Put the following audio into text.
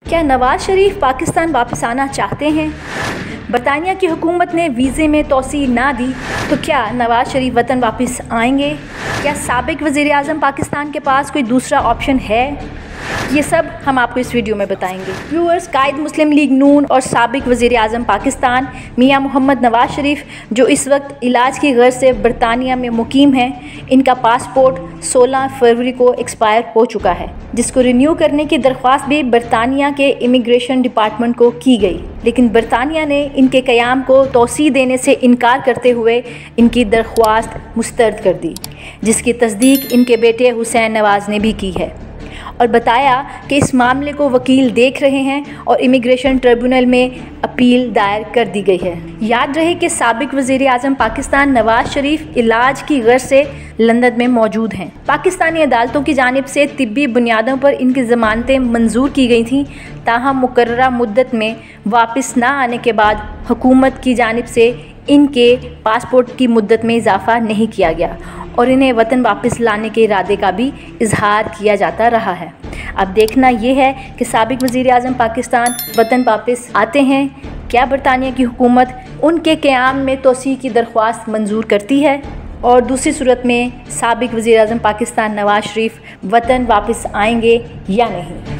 क्या नवाज शरीफ पाकिस्तान वापस आना चाहते हैं? बरतानिया की हुकूमत ने वीज़े में तोसी ना दी तो क्या नवाज शरीफ वतन वापस आएंगे? क्या साबिक वज़ीर आज़म पाकिस्तान के पास कोई दूसरा ऑप्शन है? ये सब हम आपको इस वीडियो में बताएंगे। व्यूअर्स, कायद मुस्लिम लीग नून और साबिक वज़ीर आज़म पाकिस्तान मियां मोहम्मद नवाज शरीफ, जो इस वक्त इलाज की गर्ज से बरतानिया में मुकीम हैं, इनका पासपोर्ट 16 फरवरी को एक्सपायर हो चुका है, जिसको रिन्यू करने की दरख्वास्त भी बरतानिया के इमिग्रेशन डिपार्टमेंट को की गई, लेकिन बरतानिया ने इनके क़याम को तौसीह देने से इनकार करते हुए इनकी दरख्वास्त मुस्तरद कर दी, जिसकी तस्दीक इनके बेटे हुसैन नवाज़ ने भी की है और बताया कि इस मामले को वकील देख रहे हैं और इमिग्रेशन ट्रिब्यूनल में अपील दायर कर दी गई है। याद रहे कि साबिक वज़ीर आज़म पाकिस्तान नवाज शरीफ इलाज की गर्ज से लंदन में मौजूद हैं। पाकिस्तानी अदालतों की जानिब से तिब्बी बुनियादों पर इनकी ज़मानतें मंजूर की गई थीं, ताहम मुकर्ररा मुद्दत में वापस ना आने के बाद हुकूमत की जानिब से इनके पासपोर्ट की मुद्दत में इजाफ़ा नहीं किया गया और इन्हें वतन वापस लाने के इरादे का भी इजहार किया जाता रहा है। अब देखना यह है कि साबिक वज़ीर आज़म पाकिस्तान वतन वापस आते हैं। क्या बरतानिया की हुकूमत उनके क़याम में तोसीह की दरख्वास्त मंजूर करती है और दूसरी सूरत में साबिक वज़ीर आज़म पाकिस्तान नवाज शरीफ वतन वापस आएंगे या नहीं।